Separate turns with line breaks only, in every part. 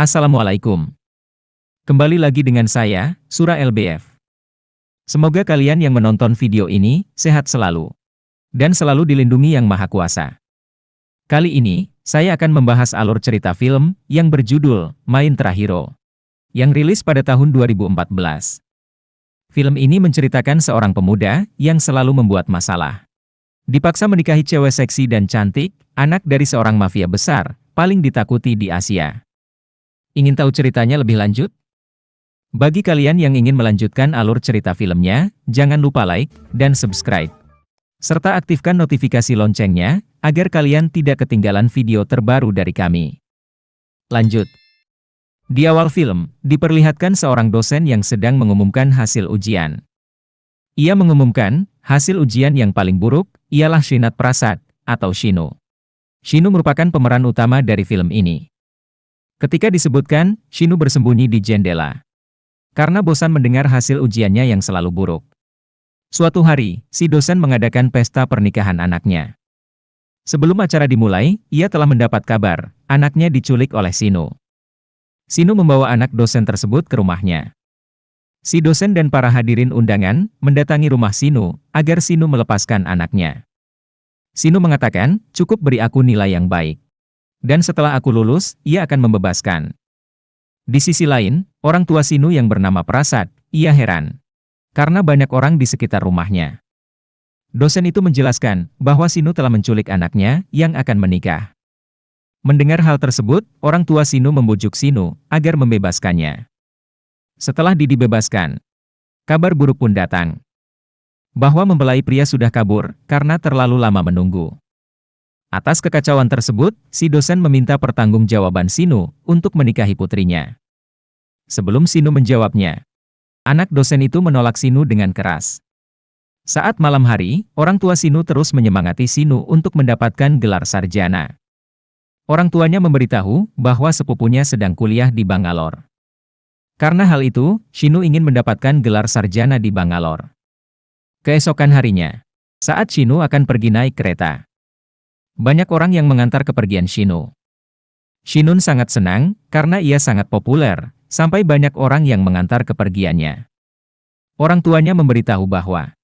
Assalamualaikum. Kembali lagi dengan saya, Surah LBF. Semoga kalian yang menonton video ini, sehat selalu. Dan selalu dilindungi Yang Maha Kuasa. Kali ini, saya akan membahas alur cerita film, yang berjudul, Main Trahiro. Yang rilis pada tahun 2014. Film ini menceritakan seorang pemuda, yang selalu membuat masalah. Dipaksa menikahi cewek seksi dan cantik, anak dari seorang mafia besar, paling ditakuti di Asia. Ingin tahu ceritanya lebih lanjut? Bagi kalian yang ingin melanjutkan alur cerita filmnya, jangan lupa like dan subscribe. Serta aktifkan notifikasi loncengnya, agar kalian tidak ketinggalan video terbaru dari kami. Lanjut. Di awal film, diperlihatkan seorang dosen yang sedang mengumumkan hasil ujian. Ia mengumumkan, hasil ujian yang paling buruk, ialah Shinat Prasad, atau Shinu. Shinu merupakan pemeran utama dari film ini. Ketika disebutkan, Shinu bersembunyi di jendela. Karena bosan mendengar hasil ujiannya yang selalu buruk. Suatu hari, si dosen mengadakan pesta pernikahan anaknya. Sebelum acara dimulai, ia telah mendapat kabar, anaknya diculik oleh Shinu. Shinu membawa anak dosen tersebut ke rumahnya. Si dosen dan para hadirin undangan, mendatangi rumah Shinu, agar Shinu melepaskan anaknya. Shinu mengatakan, cukup beri aku nilai yang baik. Dan setelah aku lulus, ia akan membebaskan. Di sisi lain, orang tua Shinu yang bernama Prasad, ia heran. Karena banyak orang di sekitar rumahnya. Dosen itu menjelaskan, bahwa Shinu telah menculik anaknya, yang akan menikah. Mendengar hal tersebut, orang tua Shinu membujuk Shinu, agar membebaskannya. Setelah dibebaskan, kabar buruk pun datang. Bahwa mempelai pria sudah kabur, karena terlalu lama menunggu. Atas kekacauan tersebut, si dosen meminta pertanggungjawaban Shinu untuk menikahi putrinya. Sebelum Shinu menjawabnya, anak dosen itu menolak Shinu dengan keras. Saat malam hari, orang tua Shinu terus menyemangati Shinu untuk mendapatkan gelar sarjana. Orang tuanya memberitahu bahwa sepupunya sedang kuliah di Bangalore. Karena hal itu, Shinu ingin mendapatkan gelar sarjana di Bangalore. Keesokan harinya, saat Shinu akan pergi naik kereta, banyak orang yang mengantar kepergian Shinu. Shinu sangat senang, karena ia sangat populer, sampai banyak orang yang mengantar kepergiannya. Orang tuanya memberitahu bahwa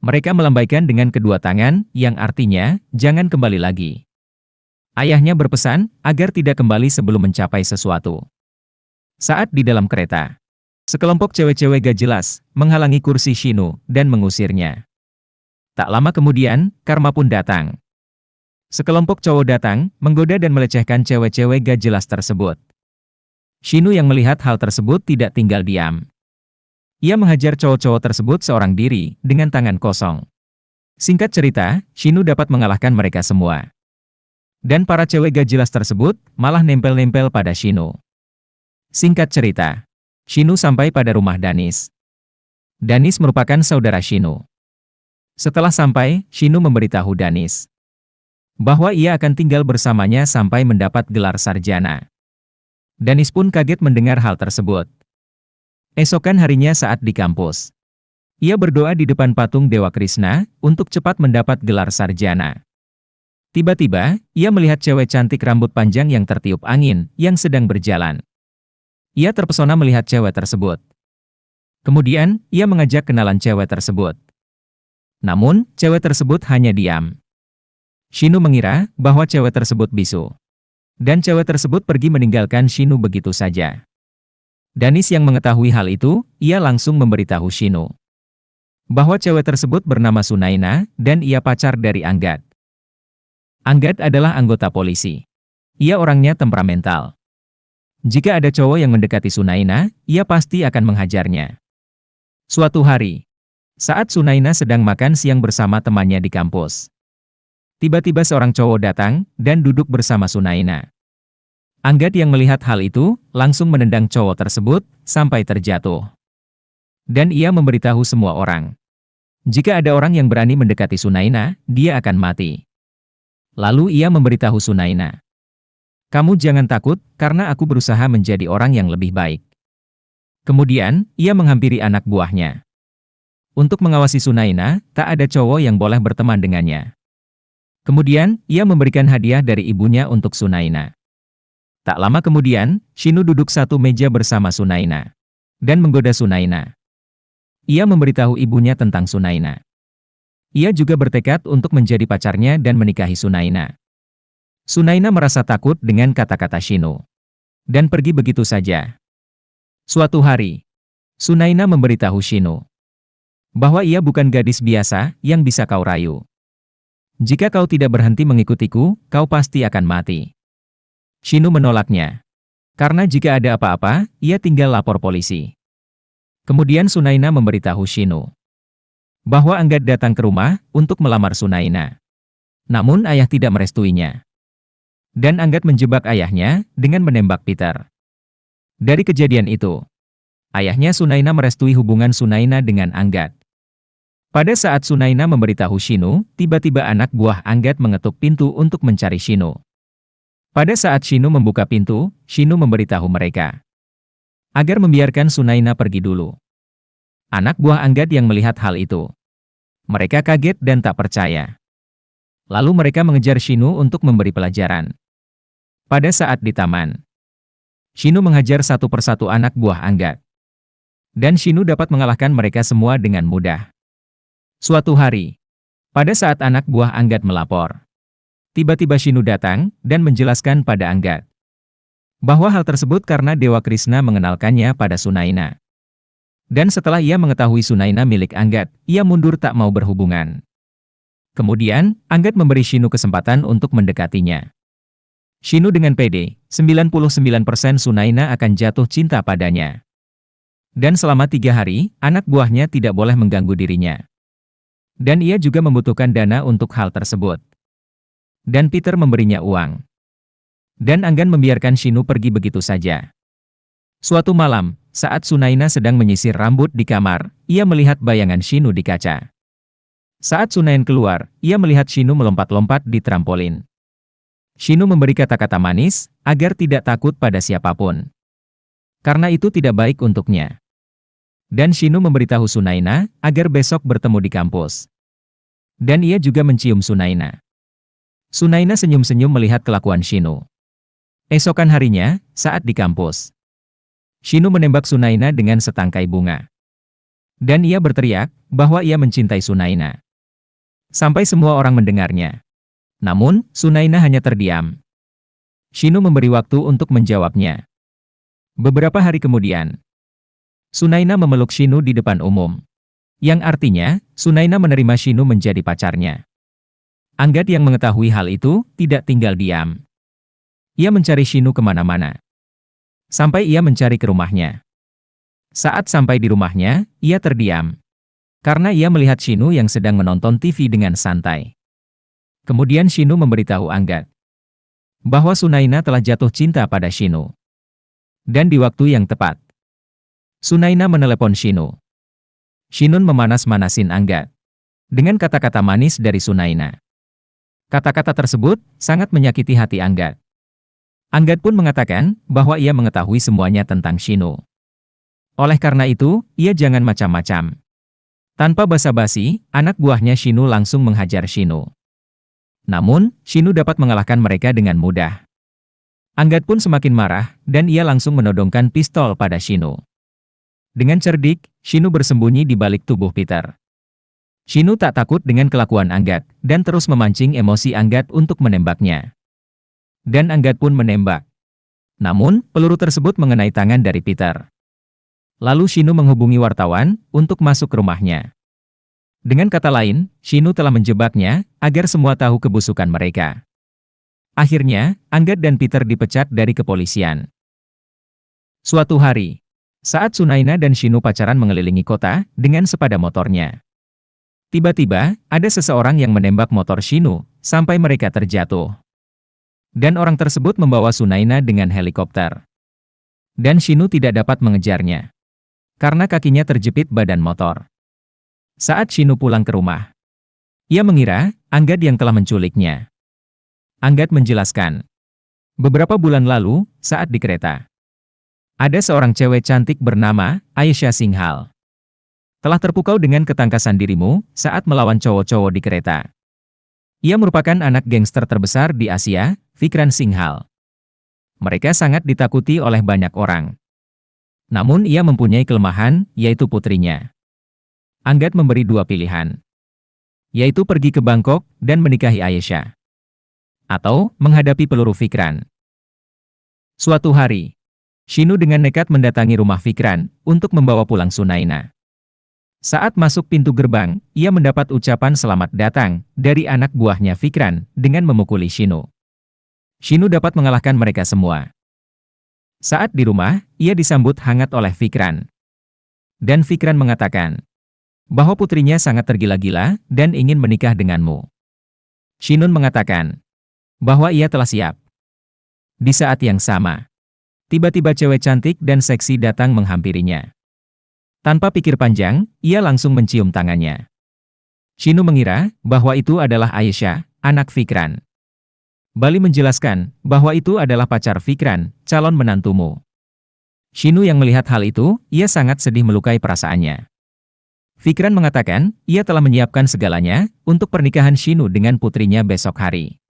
mereka melambaikan dengan kedua tangan, yang artinya, jangan kembali lagi. Ayahnya berpesan, agar tidak kembali sebelum mencapai sesuatu. Saat di dalam kereta, sekelompok cewek-cewek gak jelas, menghalangi kursi Shinu, dan mengusirnya. Tak lama kemudian, karma pun datang. Sekelompok cowok datang, menggoda dan melecehkan cewek-cewek gak jelas tersebut. Shinu yang melihat hal tersebut tidak tinggal diam. Ia menghajar cowok-cowok tersebut seorang diri, dengan tangan kosong. Singkat cerita, Shinu dapat mengalahkan mereka semua. Dan para cewek gak jelas tersebut, malah nempel-nempel pada Shinu. Singkat cerita, Shinu sampai pada rumah Danis. Danis merupakan saudara Shinu. Setelah sampai, Shinu memberitahu Danis bahwa ia akan tinggal bersamanya sampai mendapat gelar sarjana. Danis pun kaget mendengar hal tersebut. Esokan harinya saat di kampus, ia berdoa di depan patung Dewa Krishna untuk cepat mendapat gelar sarjana. Tiba-tiba, ia melihat cewek cantik rambut panjang yang tertiup angin, yang sedang berjalan. Ia terpesona melihat cewek tersebut. Kemudian, ia mengajak kenalan cewek tersebut. Namun, cewek tersebut hanya diam. Shinu mengira bahwa cewek tersebut bisu. Dan cewek tersebut pergi meninggalkan Shinu begitu saja. Danis yang mengetahui hal itu, ia langsung memberitahu Shinu bahwa cewek tersebut bernama Sunaina, dan ia pacar dari Anggad. Anggad adalah anggota polisi. Ia orangnya temperamental. Jika ada cowok yang mendekati Sunaina, ia pasti akan menghajarnya. Suatu hari, saat Sunaina sedang makan siang bersama temannya di kampus, tiba-tiba seorang cowok datang, dan duduk bersama Sunaina. Anggad yang melihat hal itu, langsung menendang cowok tersebut, sampai terjatuh. Dan ia memberitahu semua orang. Jika ada orang yang berani mendekati Sunaina, dia akan mati. Lalu ia memberitahu Sunaina, kamu jangan takut, karena aku berusaha menjadi orang yang lebih baik. Kemudian, ia menghampiri anak buahnya. Untuk mengawasi Sunaina, tak ada cowok yang boleh berteman dengannya. Kemudian, ia memberikan hadiah dari ibunya untuk Sunaina. Tak lama kemudian, Shinu duduk satu meja bersama Sunaina dan menggoda Sunaina. Ia memberitahu ibunya tentang Sunaina. Ia juga bertekad untuk menjadi pacarnya dan menikahi Sunaina. Sunaina merasa takut dengan kata-kata Shinu dan pergi begitu saja. Suatu hari, Sunaina memberitahu Shinu bahwa ia bukan gadis biasa yang bisa kau rayu. Jika kau tidak berhenti mengikutiku, kau pasti akan mati. Shinu menolaknya, karena jika ada apa-apa, ia tinggal lapor polisi. Kemudian Sunaina memberitahu Shinu bahwa Anggat datang ke rumah untuk melamar Sunaina. Namun ayah tidak merestuinya. Dan Anggat menjebak ayahnya dengan menembak Peter. Dari kejadian itu, ayahnya Sunaina merestui hubungan Sunaina dengan Anggat. Pada saat Sunaina memberitahu Shinu, tiba-tiba anak buah Anggat mengetuk pintu untuk mencari Shinu. Pada saat Shinu membuka pintu, Shinu memberitahu mereka agar membiarkan Sunaina pergi dulu. Anak buah Anggat yang melihat hal itu, mereka kaget dan tak percaya. Lalu mereka mengejar Shinu untuk memberi pelajaran. Pada saat di taman, Shinu menghajar satu persatu anak buah Anggat. Dan Shinu dapat mengalahkan mereka semua dengan mudah. Suatu hari, pada saat anak buah Anggat melapor, tiba-tiba Shinu datang dan menjelaskan pada Anggat bahwa hal tersebut karena Dewa Krishna mengenalkannya pada Sunaina. Dan setelah ia mengetahui Sunaina milik Anggat, ia mundur tak mau berhubungan. Kemudian, Anggat memberi Shinu kesempatan untuk mendekatinya. Shinu dengan pede, 99% Sunaina akan jatuh cinta padanya. Dan selama 3 hari, anak buahnya tidak boleh mengganggu dirinya. Dan ia juga membutuhkan dana untuk hal tersebut. Dan Peter memberinya uang. Dan Anggan membiarkan Shinu pergi begitu saja. Suatu malam, saat Sunaina sedang menyisir rambut di kamar, ia melihat bayangan Shinu di kaca. Saat Sunaina keluar, ia melihat Shinu melompat-lompat di trampolin. Shinu memberi kata-kata manis, agar tidak takut pada siapapun. Karena itu tidak baik untuknya. Dan Shinu memberitahu Sunaina, agar besok bertemu di kampus. Dan ia juga mencium Sunaina. Sunaina senyum-senyum melihat kelakuan Shinu. Esokan harinya, saat di kampus, Shinu menembak Sunaina dengan setangkai bunga. Dan ia berteriak, bahwa ia mencintai Sunaina. Sampai semua orang mendengarnya. Namun, Sunaina hanya terdiam. Shinu memberi waktu untuk menjawabnya. Beberapa hari kemudian, Sunaina memeluk Shinu di depan umum. Yang artinya, Sunaina menerima Shinu menjadi pacarnya. Anggat yang mengetahui hal itu, tidak tinggal diam. Ia mencari Shinu kemana-mana. Sampai ia mencari ke rumahnya. Saat sampai di rumahnya, ia terdiam. Karena ia melihat Shinu yang sedang menonton TV dengan santai. Kemudian Shinu memberitahu Anggat bahwa Sunaina telah jatuh cinta pada Shinu. Dan di waktu yang tepat, Sunaina menelepon Shinu. Shinu memanas-manasin Anggat dengan kata-kata manis dari Sunaina. Kata-kata tersebut sangat menyakiti hati Anggat. Anggat pun mengatakan bahwa ia mengetahui semuanya tentang Shinu. Oleh karena itu, ia jangan macam-macam. Tanpa basa-basi, anak buahnya Shinu langsung menghajar Shinu. Namun, Shinu dapat mengalahkan mereka dengan mudah. Anggat pun semakin marah, dan ia langsung menodongkan pistol pada Shinu. Dengan cerdik, Shinu bersembunyi di balik tubuh Peter. Shinu tak takut dengan kelakuan Anggat, dan terus memancing emosi Anggat untuk menembaknya. Dan Anggat pun menembak. Namun, peluru tersebut mengenai tangan dari Peter. Lalu Shinu menghubungi wartawan untuk masuk ke rumahnya. Dengan kata lain, Shinu telah menjebaknya agar semua tahu kebusukan mereka. Akhirnya, Anggat dan Peter dipecat dari kepolisian. Suatu hari, saat Sunaina dan Shinu pacaran mengelilingi kota dengan sepeda motornya. Tiba-tiba, ada seseorang yang menembak motor Shinu sampai mereka terjatuh. Dan orang tersebut membawa Sunaina dengan helikopter. Dan Shinu tidak dapat mengejarnya karena kakinya terjepit badan motor. Saat Shinu pulang ke rumah, ia mengira Anggat yang telah menculiknya. Anggat menjelaskan, beberapa bulan lalu, saat di kereta, ada seorang cewek cantik bernama Aisyah Singhal. Telah terpukau dengan ketangkasan dirimu saat melawan cowok-cowok di kereta. Ia merupakan anak gangster terbesar di Asia, Vikran Singhal. Mereka sangat ditakuti oleh banyak orang. Namun ia mempunyai kelemahan, yaitu putrinya. Anggat memberi dua pilihan, yaitu pergi ke Bangkok dan menikahi Aisyah, atau menghadapi peluru Fikran. Suatu hari, Shinu dengan nekat mendatangi rumah Fikran untuk membawa pulang Sunaina. Saat masuk pintu gerbang, ia mendapat ucapan selamat datang dari anak buahnya Fikran dengan memukuli Shinu. Shinu dapat mengalahkan mereka semua. Saat di rumah, ia disambut hangat oleh Fikran. Dan Fikran mengatakan bahwa putrinya sangat tergila-gila dan ingin menikah denganmu. Shinun mengatakan bahwa ia telah siap. Di saat yang sama, tiba-tiba cewek cantik dan seksi datang menghampirinya. Tanpa pikir panjang, ia langsung mencium tangannya. Shinu mengira bahwa itu adalah Aisyah, anak Fikran. Bali menjelaskan bahwa itu adalah pacar Fikran, calon menantumu. Shinu yang melihat hal itu, ia sangat sedih melukai perasaannya. Fikran mengatakan, ia telah menyiapkan segalanya untuk pernikahan Shinu dengan putrinya besok hari.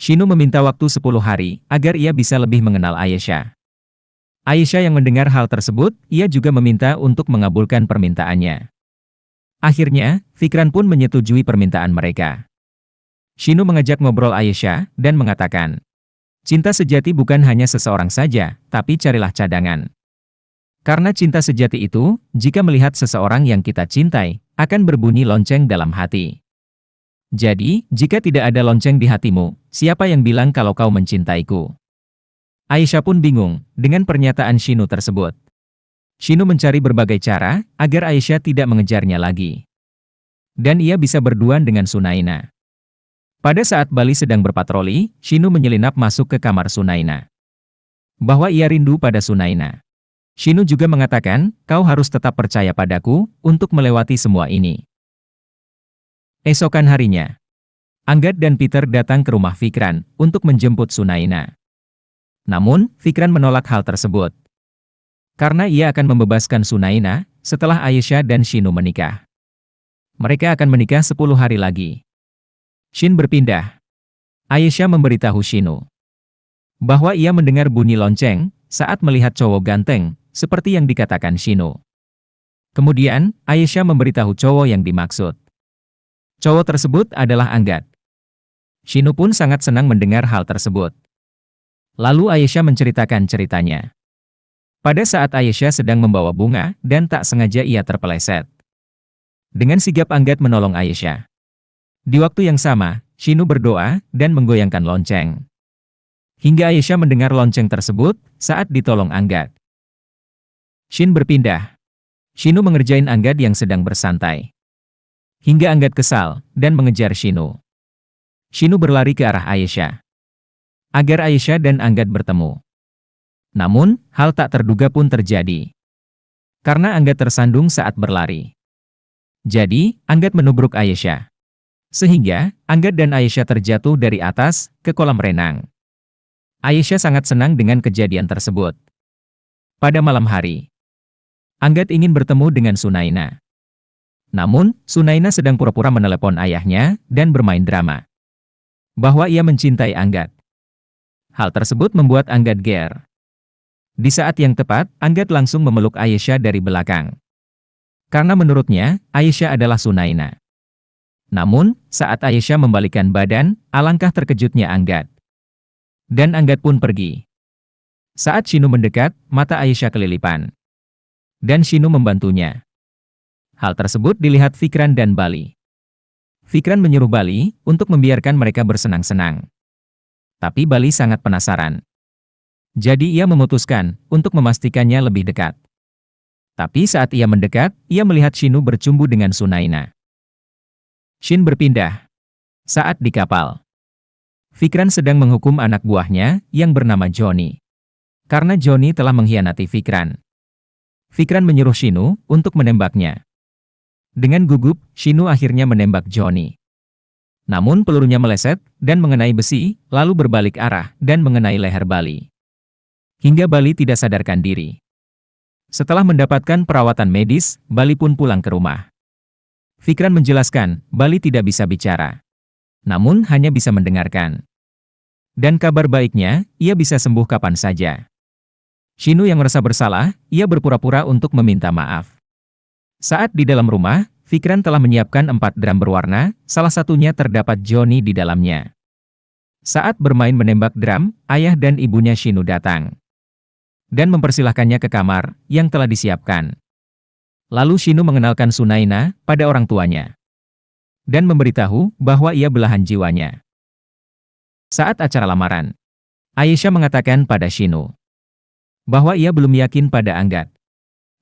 Shinu meminta waktu 10 hari agar ia bisa lebih mengenal Aisyah. Aisyah yang mendengar hal tersebut, ia juga meminta untuk mengabulkan permintaannya. Akhirnya, Fikran pun menyetujui permintaan mereka. Shinu mengajak ngobrol Aisyah dan mengatakan, cinta sejati bukan hanya seseorang saja, tapi carilah cadangan. Karena cinta sejati itu, jika melihat seseorang yang kita cintai, akan berbunyi lonceng dalam hati. Jadi, jika tidak ada lonceng di hatimu, siapa yang bilang kalau kau mencintaiku? Aisyah pun bingung dengan pernyataan Shinu tersebut. Shinu mencari berbagai cara agar Aisyah tidak mengejarnya lagi. Dan ia bisa berduaan dengan Sunaina. Pada saat Bali sedang berpatroli, Shinu menyelinap masuk ke kamar Sunaina. Bahwa ia rindu pada Sunaina. Shinu juga mengatakan, kau harus tetap percaya padaku untuk melewati semua ini. Esokan harinya, Anggat dan Peter datang ke rumah Fikran untuk menjemput Sunaina. Namun, Fikran menolak hal tersebut. Karena ia akan membebaskan Sunaina setelah Aisyah dan Shinu menikah. Mereka akan menikah 10 hari lagi. Shin berpindah. Aisyah memberitahu Shinu bahwa ia mendengar bunyi lonceng saat melihat cowok ganteng, seperti yang dikatakan Shinu. Kemudian, Aisyah memberitahu cowok yang dimaksud. Cowok tersebut adalah Anggat. Shinu pun sangat senang mendengar hal tersebut. Lalu Aisyah menceritakan ceritanya. Pada saat Aisyah sedang membawa bunga dan tak sengaja ia terpeleset. Dengan sigap Anggat menolong Aisyah. Di waktu yang sama, Shinu berdoa dan menggoyangkan lonceng. Hingga Aisyah mendengar lonceng tersebut saat ditolong Anggat. Shin berpindah. Shinu mengerjain Anggat yang sedang bersantai. Hingga Anggat kesal dan mengejar Shinu. Shinu berlari ke arah Aisyah agar Aisyah dan Anggat bertemu. Namun, hal tak terduga pun terjadi. Karena Anggat tersandung saat berlari. Jadi, Anggat menubruk Aisyah. Sehingga, Anggat dan Aisyah terjatuh dari atas ke kolam renang. Aisyah sangat senang dengan kejadian tersebut. Pada malam hari, Anggat ingin bertemu dengan Sunaina. Namun, Sunaina sedang pura-pura menelepon ayahnya dan bermain drama. Bahwa ia mencintai Anggat. Hal tersebut membuat Anggat ger. Di saat yang tepat, Anggat langsung memeluk Aisyah dari belakang. Karena menurutnya, Aisyah adalah Sunaina. Namun, saat Aisyah membalikkan badan, alangkah terkejutnya Anggat. Dan Anggat pun pergi. Saat Shinu mendekat, mata Aisyah kelilipan. Dan Shinu membantunya. Hal tersebut dilihat Fikran dan Bali. Fikran menyuruh Bali untuk membiarkan mereka bersenang-senang. Tapi Bali sangat penasaran. Jadi ia memutuskan untuk memastikannya lebih dekat. Tapi saat ia mendekat, ia melihat Shinu bercumbu dengan Sunaina. Shin berpindah. Saat di kapal, Fikran sedang menghukum anak buahnya yang bernama Johnny. Karena Johnny telah mengkhianati Fikran. Fikran menyuruh Shinu untuk menembaknya. Dengan gugup, Shinu akhirnya menembak Johnny. Namun pelurunya meleset dan mengenai besi, lalu berbalik arah dan mengenai leher Bali. Hingga Bali tidak sadarkan diri. Setelah mendapatkan perawatan medis, Bali pun pulang ke rumah. Fikran menjelaskan, Bali tidak bisa bicara. Namun hanya bisa mendengarkan. Dan kabar baiknya, ia bisa sembuh kapan saja. Shinu yang merasa bersalah, ia berpura-pura untuk meminta maaf. Saat di dalam rumah, Fikran telah menyiapkan 4 drum berwarna, salah satunya terdapat Johnny di dalamnya. Saat bermain menembak drum, ayah dan ibunya Shinu datang dan mempersilahkannya ke kamar yang telah disiapkan. Lalu Shinu mengenalkan Sunaina pada orang tuanya dan memberitahu bahwa ia belahan jiwanya. Saat acara lamaran, Aisyah mengatakan pada Shinu bahwa ia belum yakin pada Anggat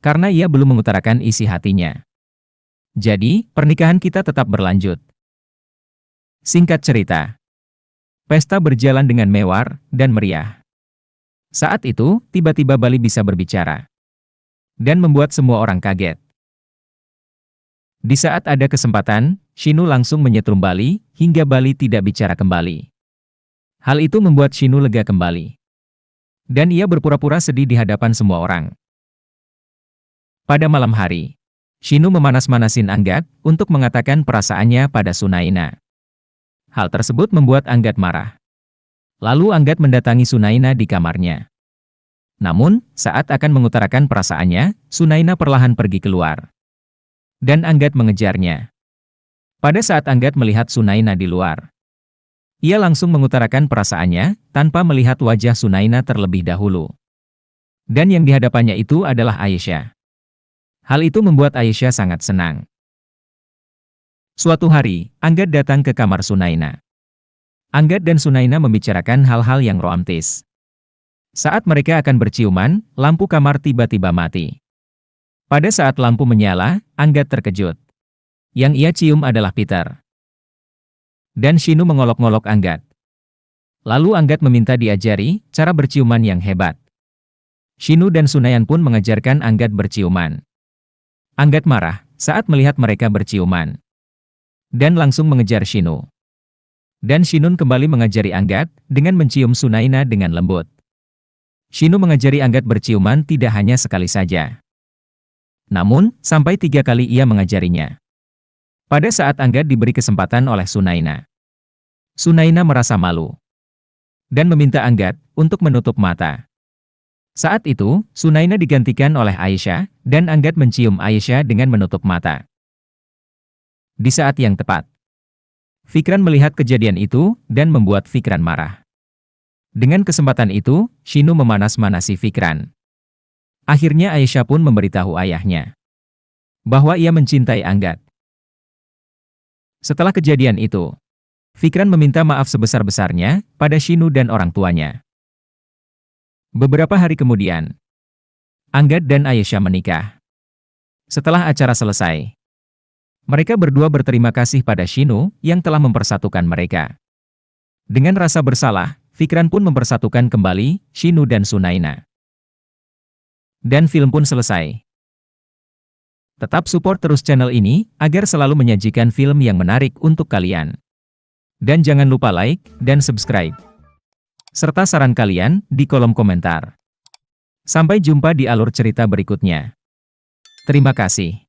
karena ia belum mengutarakan isi hatinya. Jadi, pernikahan kita tetap berlanjut. Singkat cerita, pesta berjalan dengan mewah dan meriah. Saat itu, tiba-tiba Bali bisa berbicara dan membuat semua orang kaget. Di saat ada kesempatan, Shinu langsung menyetrum Bali hingga Bali tidak bicara kembali. Hal itu membuat Shinu lega kembali. Dan ia berpura-pura sedih di hadapan semua orang. Pada malam hari, Shinu memanas-manasin Anggat untuk mengatakan perasaannya pada Sunaina. Hal tersebut membuat Anggat marah. Lalu Anggat mendatangi Sunaina di kamarnya. Namun, saat akan mengutarakan perasaannya, Sunaina perlahan pergi keluar. Dan Anggat mengejarnya. Pada saat Anggat melihat Sunaina di luar, ia langsung mengutarakan perasaannya tanpa melihat wajah Sunaina terlebih dahulu. Dan yang dihadapannya itu adalah Aisyah. Hal itu membuat Aisyah sangat senang. Suatu hari, Anggat datang ke kamar Sunaina. Anggat dan Sunaina membicarakan hal-hal yang romantis. Saat mereka akan berciuman, lampu kamar tiba-tiba mati. Pada saat lampu menyala, Anggat terkejut. Yang ia cium adalah Peter. Dan Shinu mengolok-ngolok Anggat. Lalu Anggat meminta diajari cara berciuman yang hebat. Shinu dan Sunayan pun mengajarkan Anggat berciuman. Anggat marah saat melihat mereka berciuman. Dan langsung mengejar Shinu. Dan Shinu kembali mengajari Anggat dengan mencium Sunaina dengan lembut. Shinu mengajari Anggat berciuman tidak hanya sekali saja. Namun, sampai 3 kali ia mengajarinya. Pada saat Anggat diberi kesempatan oleh Sunaina, Sunaina merasa malu dan meminta Anggat untuk menutup mata. Saat itu, Sunaina digantikan oleh Aisyah, dan Anggat mencium Aisyah dengan menutup mata. Di saat yang tepat, Fikran melihat kejadian itu dan membuat Fikran marah. Dengan kesempatan itu, Shinu memanas-manasi Fikran. Akhirnya Aisyah pun memberitahu ayahnya bahwa ia mencintai Anggat. Setelah kejadian itu, Fikran meminta maaf sebesar-besarnya pada Shinu dan orang tuanya. Beberapa hari kemudian, Anggat dan Aisyah menikah. Setelah acara selesai, mereka berdua berterima kasih pada Shinu yang telah mempersatukan mereka. Dengan rasa bersalah, Fikran pun mempersatukan kembali Shinu dan Sunaina. Dan film pun selesai. Tetap support terus channel ini agar selalu menyajikan film yang menarik untuk kalian. Dan jangan lupa like dan subscribe. Serta saran kalian di kolom komentar. Sampai jumpa di alur cerita berikutnya. Terima kasih.